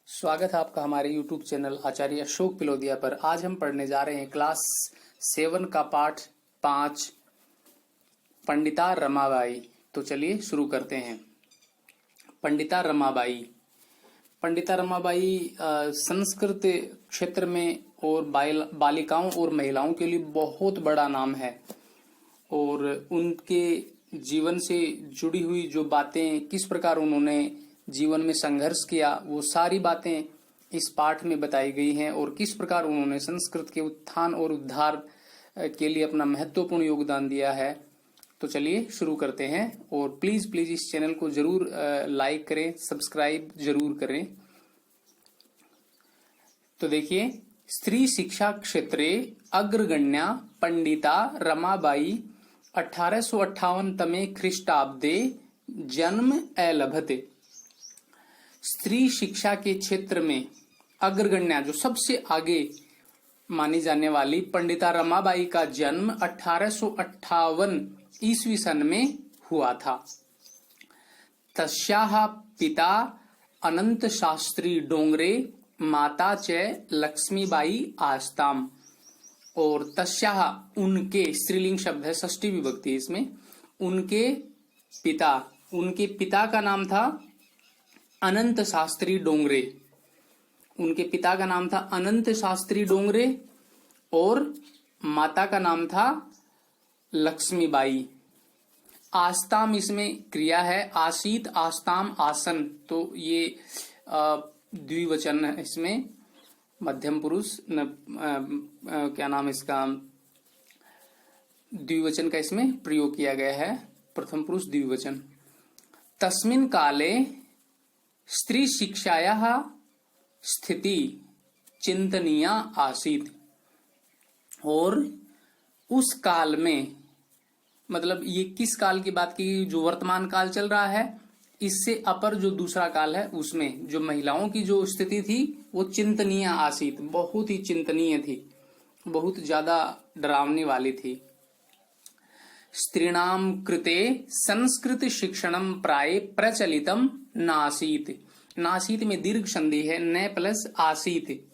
स्वागत है आपका हमारे YouTube चैनल आचार्य अशोक पिलोदिया पर। आज हम पढ़ने जा रहे हैं क्लास 7 का पाठ 5 पंडिता रमाबाई। तो चलिए शुरू करते हैं। पंडिता रमाबाई संस्कृत क्षेत्र में और बालिकाओं और महिलाओं के लिए बहुत बड़ा नाम है और उनके जीवन से जुड़ी हुई जो बातें, किस प्रकार उन्होंने जीवन में संघर्ष किया, वो सारी बातें इस पाठ में बताई गई हैं और किस प्रकार उन्होंने संस्कृत के उत्थान और उद्धार के लिए अपना महत्वपूर्ण योगदान दिया है। तो चलिए शुरू करते हैं और प्लीज इस चैनल को जरूर लाइक करें, सब्सक्राइब जरूर करें। तो देखिए, स्त्री शिक्षा क्षेत्रे अग्रगण्या पंडिता रमाबाई 1858 तमे ख्रीष्टाब्दे जन्म अलभते। स्त्री शिक्षा के क्षेत्र में अग्रगण्या, जो सबसे आगे मानी जाने वाली पंडिता रमाबाई का जन्म 1858 ईस्वी सन में हुआ था। तस्याः पिता अनंत शास्त्री डोंगरे, माता च लक्ष्मीबाई आस्ताम। और तस्याः उनके, स्त्रीलिंग शब्द है, षष्ठी विभक्ति इसमें। उनके पिता का नाम था अनंत शास्त्री डोंगरे। उनके पिता का नाम था अनंत शास्त्री डोंगरे और माता का नाम था लक्ष्मीबाई। आस्ताम इसमें क्रिया है, आसीत, आस्ताम, आसन। तो ये द्विवचन है, इसमें मध्यम पुरुष क्या नाम इसका, द्विवचन का इसमें प्रयोग किया गया है, प्रथम पुरुष द्विवचन। तस्मिन् काले स्त्री शिक्षायाः स्थिति चिंतनीया आसीत। और उस काल में, मतलब ये किस काल की बात की, जो वर्तमान काल चल रहा है, इससे अपर जो दूसरा काल है, उसमें जो महिलाओं की जो स्थिति थी वो चिंतनीय आसीत, बहुत ही चिंतनीय थी, बहुत ज्यादा डरावने वाली थी। स्त्रीणाम कृते संस्कृत शिक्षणम प्राय प्रचलितम नासीत। नासीत में दीर्घ संधि है, न प्लस आसीत।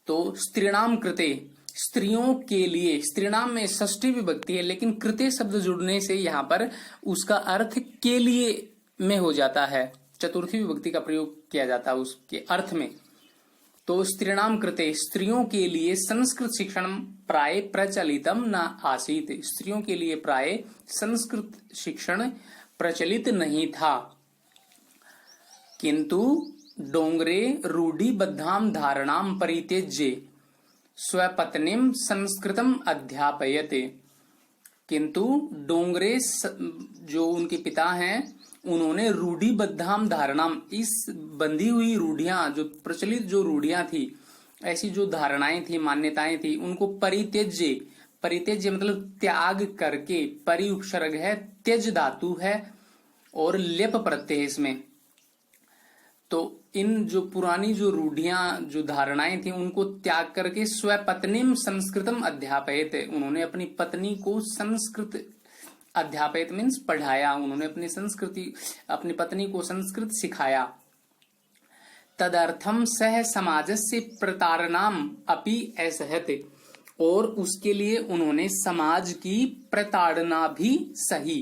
तो स्त्रीणाम कृते, स्त्रियों के लिए, स्त्रीणाम में षष्ठी विभक्ति है, लेकिन कृते शब्द जुड़ने से यहाँ पर उसका अर्थ के लिए में हो जाता है, चतुर्थी विभक्ति का प्रयोग किया जाता है उसके अर्थ में। तो स्त्रीणाम कृते, स्त्रियों के लिए संस्कृत शिक्षण प्राय प्रचलितम न आसीत। स्त्रियों के लिए प्राय संस्कृत शिक्षण प्रचलित नहीं था। किंतु डोंगरे रूढ़िबद्धाम धारणाम परित्यज्य स्वपत्नीम संस्कृतम अध्यापयते। किंतु डोंगरे, जो उनके पिता हैं, उन्होंने रूढ़िबद्धाम धारणाम, इस बंधी हुई रूढ़ियां, जो प्रचलित जो रूढ़ियां थी, ऐसी जो धारणाएं थी, मान्यताएं थी, उनको परित्यज्य मतलब त्याग करके, परि उपसर्ग है, त्यज धातु है और लेप प्रत्यय है इसमें। तो इन जो पुरानी जो रूढ़ियां, जो धारणाएं थी, उनको त्याग करके स्वपत्नीम संस्कृतम अध्यापयते, उन्होंने अपनी पत्नी को संस्कृत, अध्यापयत मीन्स पढ़ाया, उन्होंने अपनी पत्नी को संस्कृत सिखाया। तदर्थम सह समाजस्य प्रताड़नाम अपि असहते। और उसके लिए उन्होंने समाज की प्रताड़ना भी सही।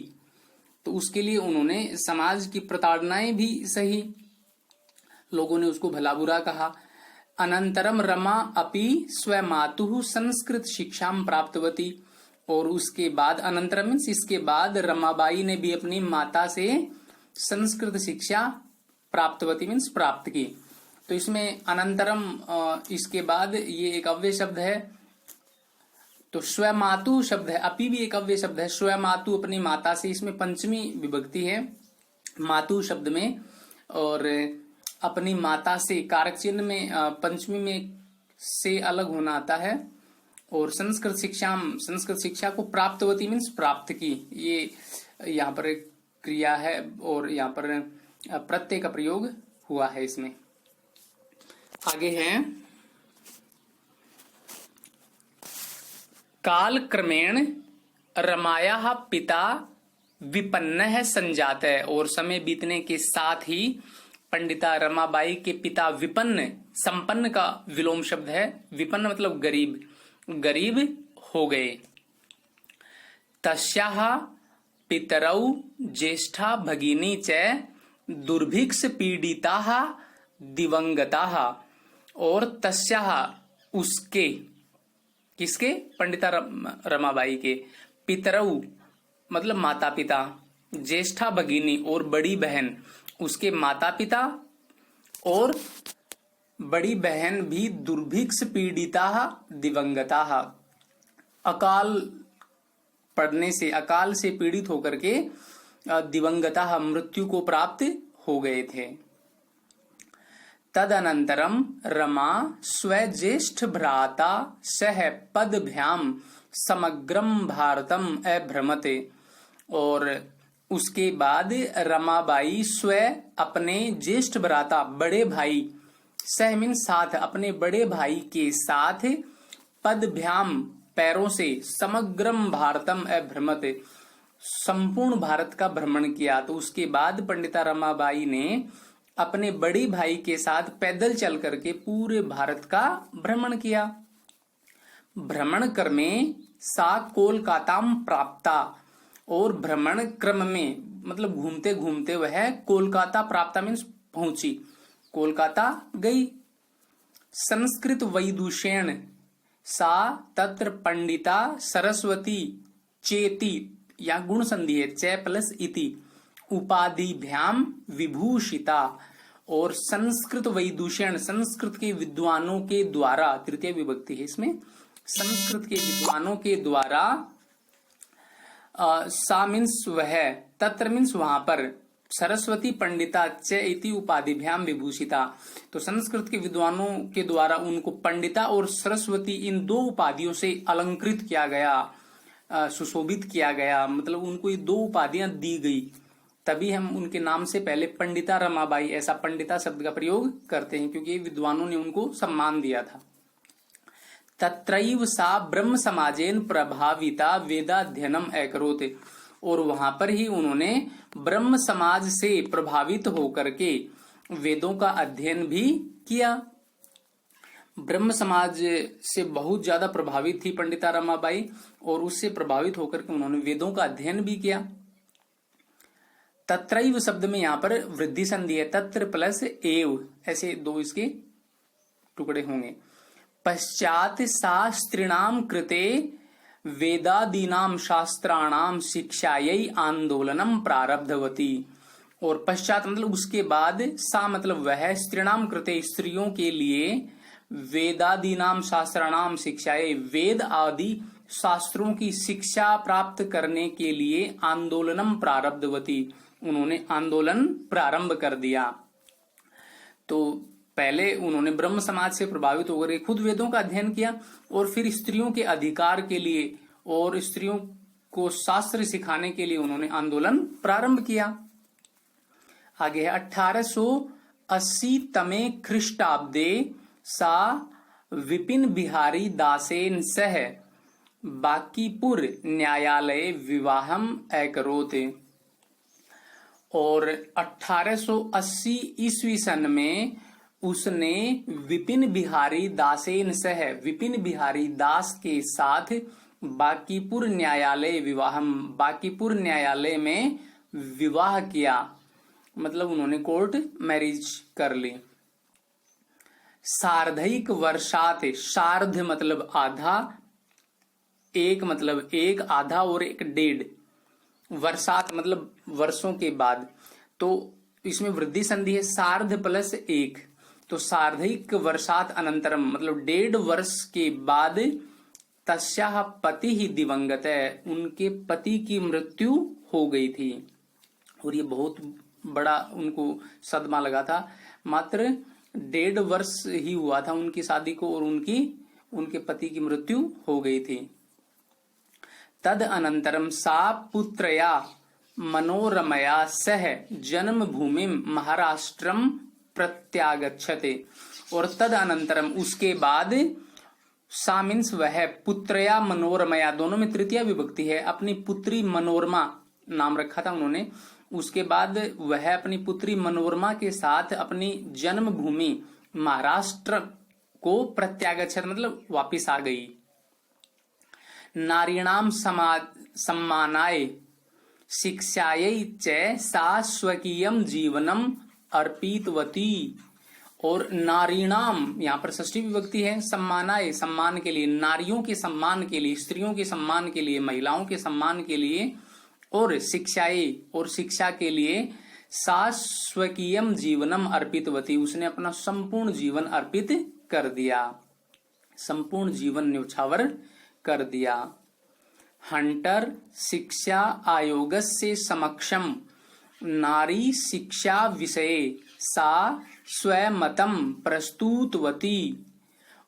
तो उसके लिए उन्होंने समाज की प्रताड़नाएं भी सही, लोगों ने उसको भला बुरा कहा। अनंतरम रमा अपि स्वमातुः संस्कृत शिक्षाम प्राप्तवती। और उसके बाद, अनंतरम मीन्स इसके बाद, रमाबाई ने भी अपनी माता से संस्कृत शिक्षा प्राप्तवती मीन्स प्राप्त की। तो इसमें अनंतरम, इसके बाद, ये एक अव्यय शब्द है। तो स्वमातु शब्द है, अपि भी एक अव्यय शब्द है। स्वमातु अपनी माता से, इसमें पंचमी विभक्ति है मातु शब्द में, और अपनी माता से, कारक चिन्ह में पंचमी में से अलग होना आता है। और संस्कृत शिक्षा को प्राप्तवती मीन्स प्राप्त की, ये यहाँ पर एक क्रिया है और यहाँ पर प्रत्यय का प्रयोग हुआ है इसमें। आगे है, काल क्रमेण रमायाः पिता विपन्नः संजातः। और समय बीतने के साथ ही पंडिता रमाबाई के पिता विपन्न, संपन्न का विलोम शब्द है, विपन्न मतलब गरीब, गरीब हो गए। तस्याः पितरौ ज्येष्ठा भगिनी च दुर्भिक्ष पीड़िताः दिवंगताः। और तस्याः उसके, किसके, पंडिता रमाबाई के, पितरौ मतलब माता पिता, ज्येष्ठा भगिनी और बड़ी बहन, उसके माता पिता और बड़ी बहन भी दुर्भिक्ष पीड़िता दिवंगता, अकाल पड़ने से, अकाल से पीड़ित होकर के दिवंगता मृत्यु को प्राप्त हो गए थे। तदनंतरम रमा स्वज्येष्ठ भ्राता सह पदभ्याम समग्रम भारतम अभ्रमते। और उसके बाद रमाबाई स्वयं अपने ज्येष्ठ भ्राता, बड़े भाई, सह मीन साथ, अपने बड़े भाई के साथ, पदभ्याम पैरों से, समग्रम भारतम अभ्रमते संपूर्ण भारत का भ्रमण किया। तो उसके बाद पंडिता रमाबाई ने अपने बड़े भाई के साथ पैदल चल करके पूरे भारत का भ्रमण किया। भ्रमण क्रमे सा कोलकाताम प्राप्ता। और भ्रमण क्रम में मतलब घूमते घूमते वह कोलकाता प्राप्ता मीन्स पहुंची, कोलकाता गई। संस्कृत वैदुषेण सा तत्र पंडिता सरस्वती चेति, या गुण संधि है, च प्लस इति, उपाधिभ्याम विभूषिता। और संस्कृत वैदुषेण, संस्कृत के विद्वानों के द्वारा, तृतीय विभक्ति है इसमें, संस्कृत के विद्वानों के द्वारा, सा मीन्स वह, तत्र मीन्स वहां पर, सरस्वती पंडिता च इति उपाधिभ्याम विभूषिता। तो संस्कृत के विद्वानों के द्वारा उनको पंडिता और सरस्वती इन दो उपाधियों से अलंकृत किया गया, सुशोभित किया गया, मतलब उनको ये दो उपाधियां दी गई। तभी हम उनके नाम से पहले पंडिता रमाबाई, ऐसा पंडिता शब्द का प्रयोग करते हैं, क्योंकि विद्वानों ने उनको सम्मान दिया था। तत्रैव सा ब्रह्म समाजेन प्रभाविता वेदाध्ययनम अकरोत्। और वहां पर ही उन्होंने ब्रह्म समाज से प्रभावित होकर के वेदों का अध्ययन भी किया। ब्रह्म समाज से बहुत ज्यादा प्रभावित थी पंडिता रमाबाई, और उससे प्रभावित होकर के उन्होंने वेदों का अध्ययन भी किया। तत्रैव शब्द में यहाँ पर वृद्धि संधि है, तत्र प्लस एव, ऐसे दो इसके टुकड़े होंगे। पश्चात शास्त्रिणाम कृते वेदादीनाम शास्त्राणाम शिक्षायै आंदोलनम प्रारब्धवती। और पश्चात मतलब उसके बाद, सा मतलब वह, स्त्रीणाम कृते स्त्रियों के लिए, वेदादीनाम शास्त्राणाम शिक्षायै वेद आदि शास्त्रों की शिक्षा प्राप्त करने के लिए आंदोलनम प्रारब्धवती, उन्होंने आंदोलन प्रारंभ कर दिया। तो पहले उन्होंने ब्रह्म समाज से प्रभावित होकर खुद वेदों का अध्ययन किया, और फिर स्त्रियों के अधिकार के लिए और स्त्रियों को शास्त्र सिखाने के लिए उन्होंने आंदोलन प्रारंभ किया। आगे है 1880 तमे ख्रीष्टाब्दे सा विपिन बिहारी दासेन सह बांकीपुर न्यायालय विवाहम अकरोत्। और 1880 ईस्वी सन में उसने विपिन बिहारी दासेन सह, विपिन बिहारी दास के साथ बांकीपुर न्यायालय विवाहम, बांकीपुर न्यायालय में विवाह किया, मतलब उन्होंने कोर्ट मैरिज कर ली। सार्धैक वर्षात, सार्ध मतलब आधा, एक मतलब एक, आधा और एक डेढ़, वर्षात मतलब वर्षों के बाद, तो इसमें वृद्धि संधि है, सार्ध प्लस एक, तो सार्धैक वर्षात अनंतरम मतलब 1.5 वर्ष के बाद, तस्याः पति ही दिवंगत है, उनके पति की मृत्यु हो गई थी। और ये बहुत बड़ा उनको सदमा लगा था, मात्र 1.5 वर्ष ही हुआ था उनकी शादी को, और उनके पति की मृत्यु हो गई थी। तद अनंतरम सा पुत्रया मनोरमया सह जन्मभूमि महाराष्ट्रम प्रत्यागच्छते। और तद अनंतरम उसके बाद, सा मीन्स वह, पुत्रया मनोरमया, दोनों में तृतीय विभक्ति है, अपनी पुत्री मनोरमा नाम रखा था उन्होंने, उसके बाद वह अपनी पुत्री मनोरमा के साथ अपनी जन्मभूमि महाराष्ट्र को प्रत्यागच्छत मतलब वापिस आ गई। नारीणाम सम्मानाय शिक्षायै च सा स्वकीयम जीवनम अर्पितवती। और नारीणाम यहाँ पर षष्ठी विभक्ति है, सम्मानाय सम्मान के लिए, नारियों के सम्मान के लिए, स्त्रियों के सम्मान के लिए, महिलाओं के सम्मान के लिए, और शिक्षाए और शिक्षा के लिए, सा स्वकीयम जीवनम अर्पितवती उसने अपना संपूर्ण जीवन अर्पित कर दिया, संपूर्ण जीवन न्यौछावर कर दिया। हंटर शिक्षा आयोगस्य समक्षम नारी शिक्षा विषये सा स्वमतम प्रस्तुतवती।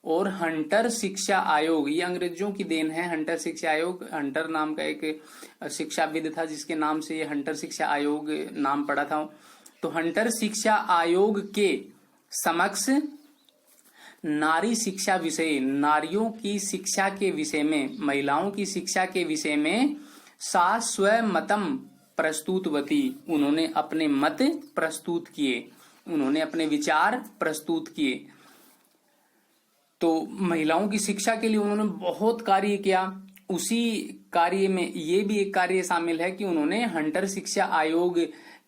और हंटर शिक्षा आयोग, ये अंग्रेजों की देन है। हंटर शिक्षा आयोग, हंटर नाम का एक शिक्षाविद था जिसके नाम से ये हंटर शिक्षा आयोग नाम पड़ा था। तो हंटर शिक्षा आयोग के समक्ष नारी शिक्षा विषय, नारियों की शिक्षा के विषय में, महिलाओं की शिक्षा के विषय में सा स्वमतम प्रस्तुतवती उन्होंने अपने मत प्रस्तुत किए, उन्होंने अपने विचार प्रस्तुत किए। तो महिलाओं की शिक्षा के लिए उन्होंने बहुत कार्य किया। उसी कार्य में ये भी एक कार्य शामिल है कि उन्होंने हंटर शिक्षा आयोग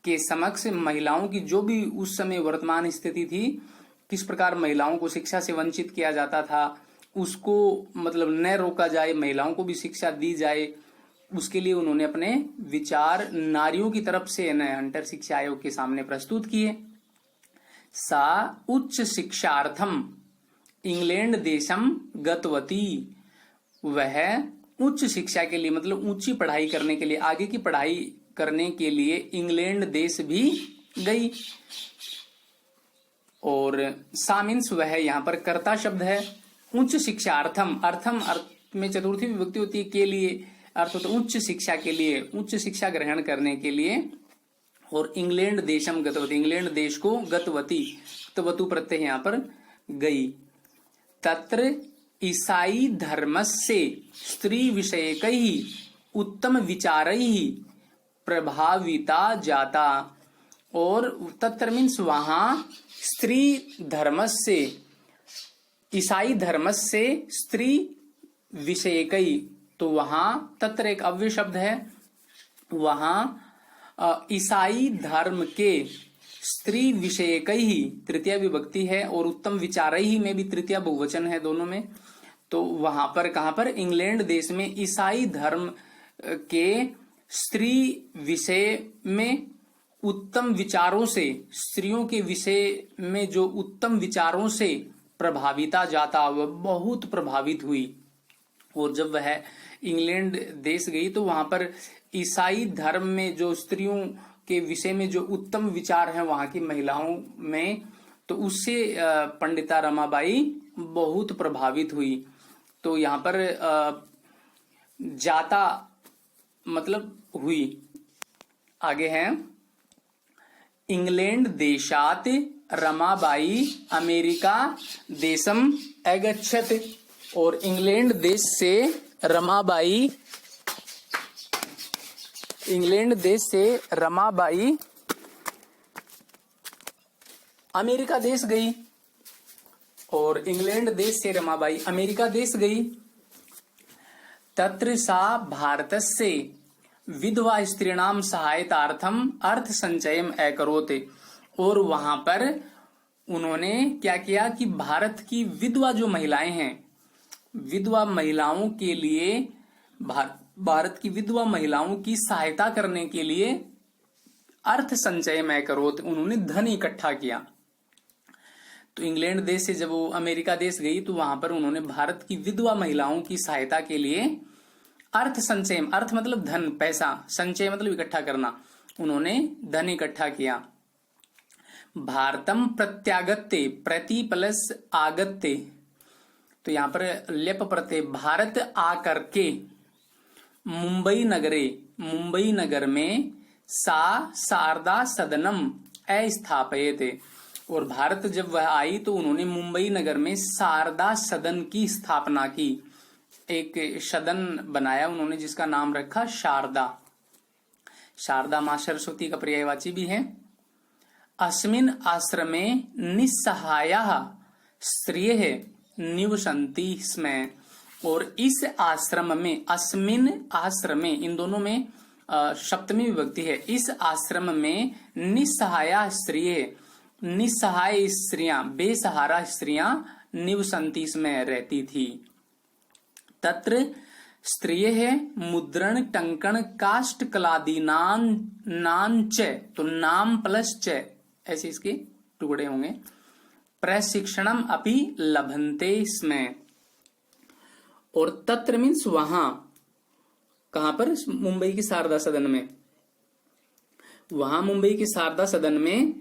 के समक्ष महिलाओं की जो भी उस समय वर्तमान स्थिति थी, किस प्रकार महिलाओं को शिक्षा से वंचित किया जाता था, उसको मतलब न रोका जाए, महिलाओं को भी शिक्षा दी जाए, उसके लिए उन्होंने अपने विचार नारियों की तरफ से हंटर शिक्षा आयोग के सामने प्रस्तुत किए। सा उच्च शिक्षार्थम इंग्लैंड देशम गतवती, वह उच्च शिक्षा के लिए मतलब ऊंची पढ़ाई करने के लिए, आगे की पढ़ाई करने के लिए इंग्लैंड देश भी गई। और सा मीन्स वह, यहाँ पर कर्ता शब्द है। उच्च शिक्षार्थम, अर्थम अर्थ में चतुर्थी विभक्ति होती है, के लिए अर्थ होता है उच्च शिक्षा के लिए, उच्च शिक्षा ग्रहण करने के लिए। और इंग्लैंड देशम गतवती, इंग्लैंड देश को गतवती, गतवतु प्रत्यय यहाँ पर गई। तत्र ईसाई धर्मस्य स्त्री विषयकैः उत्तम विचारैः प्रभाविता जाता। और तत्र मीन्स वहां स्त्री धर्मस्य, ईसाई धर्मस्य स्त्री विषयकैः, तो वहां तत्र एक अव्यय शब्द है, वहां ईसाई धर्म के स्त्री विषयकैः तृतीया विभक्ति है, और उत्तम विचारैः में भी तृतीया बहुवचन है दोनों में। तो वहां पर कहां पर, इंग्लैंड देश में ईसाई धर्म के स्त्री विषय में उत्तम विचारों से, स्त्रियों के विषय में जो उत्तम विचारों से प्रभाविता जाता, वह बहुत प्रभावित हुई। और जब वह इंग्लैंड देश गई तो वहां पर ईसाई धर्म में जो स्त्रियों के विषय में जो उत्तम विचार हैं वहां की महिलाओं में, तो उससे पंडिता रमाबाई बहुत प्रभावित हुई। तो यहाँ पर जाता मतलब हुई। आगे है, इंग्लैंड देशात रमाबाई अमेरिका देशम अगच्छत। और इंग्लैंड देश से रमाबाई, इंग्लैंड देश से रमाबाई अमेरिका देश गई। और इंग्लैंड देश से रमाबाई अमेरिका देश गई। तत्र सा भारतस्य विधवा स्त्रीणाम सहायतार्थम अर्थ संचयम अकरोत्। और वहां पर उन्होंने क्या किया कि भारत की विधवा जो महिलाएं हैं, विधवा महिलाओं के लिए, भारत की विधवा महिलाओं की सहायता करने के लिए अर्थ संचय में करोत, उन्होंने धन इकट्ठा किया। तो इंग्लैंड देश से जब वो अमेरिका देश गई तो वहां पर उन्होंने भारत की विधवा महिलाओं की सहायता के लिए अर्थ संचय, अर्थ मतलब धन, पैसा, संचय मतलब इकट्ठा करना, उन्होंने धन इकट्ठा किया। भारतम प्रत्यागत्य, प्रति प्लस आगत्य, तो यहां पर लेप प्रत्यय, भारत आकर के, मुंबई नगरे, मुंबई नगर में, सा शारदा सदनम अस्थापयते। और भारत जब वह आई तो उन्होंने मुंबई नगर में शारदा सदन की स्थापना की, एक सदन बनाया उन्होंने जिसका नाम रखा शारदा। शारदा माँ सरस्वती का पर्यायवाची भी है। अस्मिन् आश्रमे निस्सहायाः स्त्रियः निवसन्ति स्म। और इस आश्रम में, अस्मिन् आश्रमे, इन दोनों में सप्तमी विभक्ति है। इस आश्रम में निस्सहाया स्त्रियः, निस्सहाय स्त्रियां, बेसहारा स्त्रियां निवसन्ति इसमें रहती थी। तत्र स्त्रियः मुद्रण टंकन काष्ठ कलादीनांच, तो नाम प्लस च ऐसे इसके टुकड़े होंगे। प्रशिक्षणम अपि लभन्ते स्म। और तत्र मीन्स वहां, कहां पर? मुंबई की शारदा सदन में। वहां मुंबई की शारदा सदन में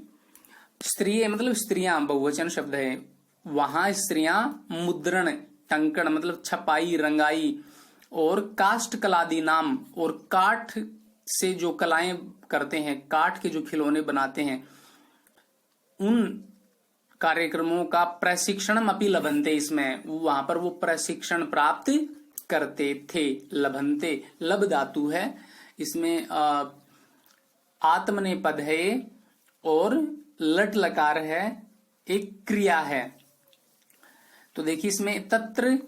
स्त्री मतलब स्त्रियां, बहुवचन शब्द है। वहां स्त्रियां मुद्रण टंकण मतलब छपाई रंगाई, और काष्ठ कलादि नाम, और काठ से जो कलाएं करते हैं, काठ के जो खिलौने बनाते हैं, उन कार्यक्रमों का प्रशिक्षण अपि लभन्ते, इसमें वहां पर वो प्रशिक्षण प्राप्त करते थे। लभन्ते लब धातु है, इसमें आत्मनेपद है और लट लकार है, एक क्रिया है। तो देखिए इसमें तत्र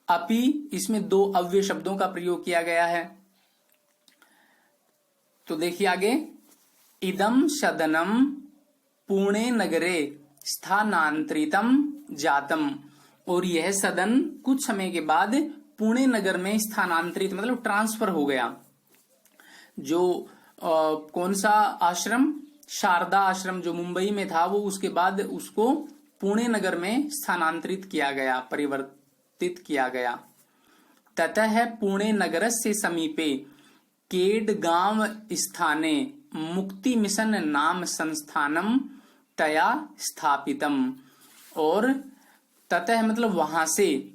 अपि, इसमें दो अव्यय शब्दों का प्रयोग किया गया है। तो देखिए आगे, इदम सदनम पुणे नगरे स्थानांतरितम जातम। और यह सदन कुछ समय के बाद पुणे नगर में स्थानांतरित मतलब ट्रांसफर हो गया। जो कौन सा आश्रम? शारदा आश्रम जो मुंबई में था, वो उसके बाद उसको पुणे नगर में स्थानांतरित किया गया, परिवर्तित किया गया। ततः पुणे नगरस्य समीपे केडगांव स्थाने मुक्ति मिशन नाम संस्थानम तया स्थापितम। और ततः मतलब वहां से,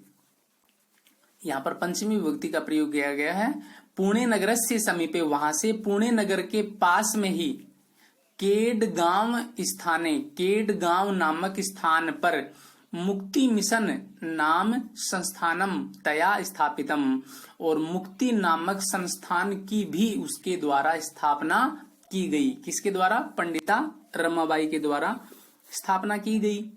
यहां पर पंचमी विभक्ति का प्रयोग किया गया है। पुणे नगर से समीपे, वहां से पुणे नगर के पास में ही केडगांव स्थाने, केडगांव नामक स्थान पर मुक्ति मिशन नाम संस्थानम तया स्थापितम। और मुक्ति नामक संस्थान की भी उसके द्वारा स्थापना की गई। किसके द्वारा? पंडिता रमाबाई के द्वारा स्थापना की गई।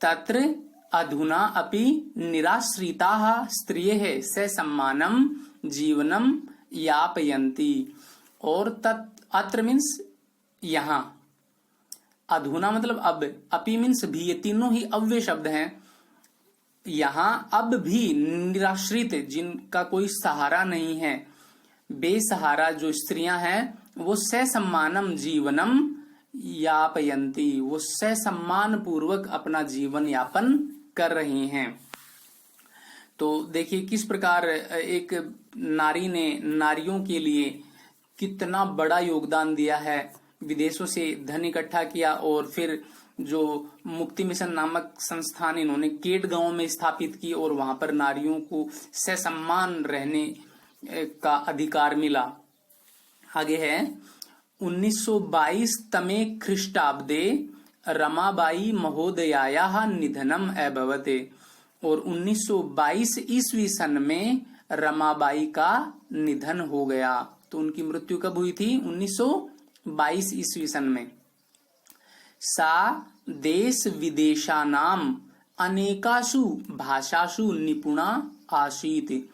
तत्र अधुना अपि निराश्रिताः स्त्रियः ससम्मानं जीवनम यापयन्ति। और अत्र मीन्स यहां, अधुना मतलब अब, अपि मीन्स भी, ये तीनों ही अव्यय शब्द हैं। यहां अब भी निराश्रित, जिनका कोई सहारा नहीं है, बेसहारा जो स्त्रियां हैं, वो ससम्मानम जीवनम यापयन्ति, वो ससम्मान पूर्वक अपना जीवन यापन कर रही हैं। तो देखिए किस प्रकार एक नारी ने नारियों के लिए कितना बड़ा योगदान दिया है। विदेशों से धन इकट्ठा किया और फिर जो मुक्ति मिशन नामक संस्थान इन्होंने केडगांव में स्थापित की, और वहां पर नारियों को ससम्मान रहने का अधिकार मिला। आगे है 1922 तमे ख्रीष्टाब्दे रमाबाई महोदयायाः निधनम अभवत्। और 1922 ईस्वी सन में रमाबाई का निधन हो गया। तो उनकी मृत्यु कब हुई थी? 1922 ईस्वी सन में। सा देश विदेशानाम अनेकासु भाषासु निपुणा आसीत।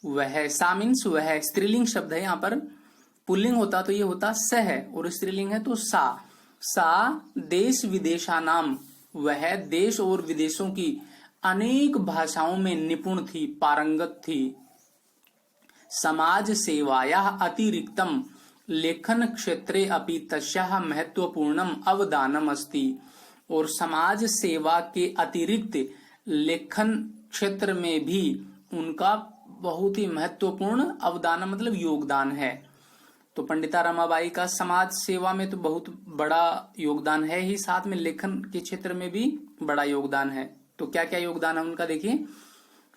वह, सा मीन्स वह, स्त्रीलिंग शब्द है, यहाँ पर पुल्लिंग होता तो ये होता स है, और स्त्रीलिंग है तो सा। सा देश विदेशानाम, वह देश और विदेशों की अनेक भाषाओं में निपुण थी, पारंगत थी। समाज सेवायाः अतिरिक्तम लेखन क्षेत्रे अपि तस्याः महत्वपूर्णम अवदानम अस्ति। और समाज सेवा के अतिरिक्त लेखन क्षेत्र में भी उनका बहुत ही महत्वपूर्ण अवदान मतलब योगदान है। तो पंडिता रमाबाई का समाज सेवा में तो बहुत बड़ा योगदान है ही, साथ में लेखन के क्षेत्र में भी बड़ा योगदान है। तो क्या क्या योगदान है उनका देखिए।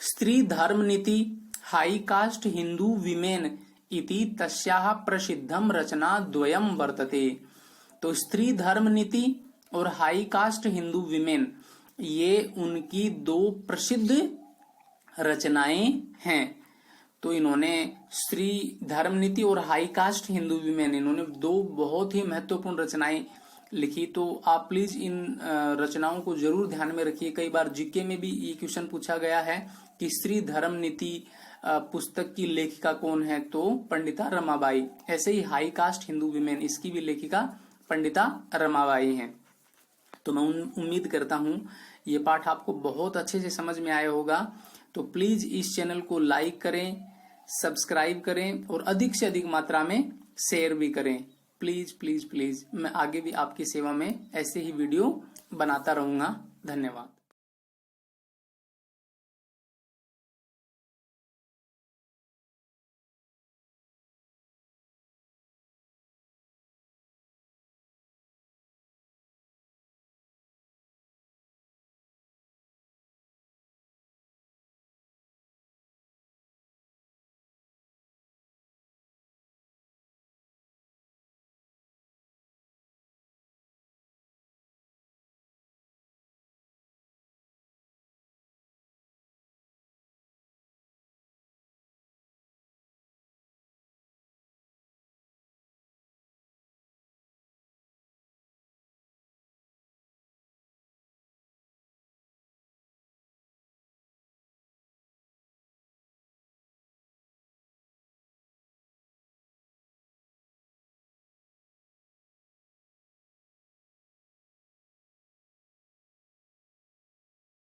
स्त्री धर्म नीति हाई कास्ट हिंदू विमेन इति तस्याः प्रसिद्धम रचना द्वयम वर्तते। तो स्त्री धर्म नीति और हाई कास्ट हिंदू विमेन, ये उनकी दो प्रसिद्ध रचनाएं हैं। तो इन्होंने स्त्री धर्म नीति और हाई कास्ट हिंदू वीमेन, इन्होंने दो बहुत ही महत्वपूर्ण रचनाएं लिखी। तो आप प्लीज इन रचनाओं को जरूर ध्यान में रखिए। कई बार जीके में भी ये क्वेश्चन पूछा गया है कि स्त्री धर्म नीति पुस्तक की लेखिका कौन है, तो पंडिता रमाबाई। ऐसे ही हाई कास्ट हिंदू वीमेन, इसकी भी लेखिका पंडिता रमाबाई हैं। तो मैं उम्मीद करता हूं ये पाठ आपको बहुत अच्छे से समझ में आया होगा। तो प्लीज इस चैनल को लाइक करें, सब्सक्राइब करें और अधिक से अधिक मात्रा में शेयर भी करें। प्लीज प्लीज प्लीज, मैं आगे भी आपकी सेवा में ऐसे ही वीडियो बनाता रहूंगा। धन्यवाद।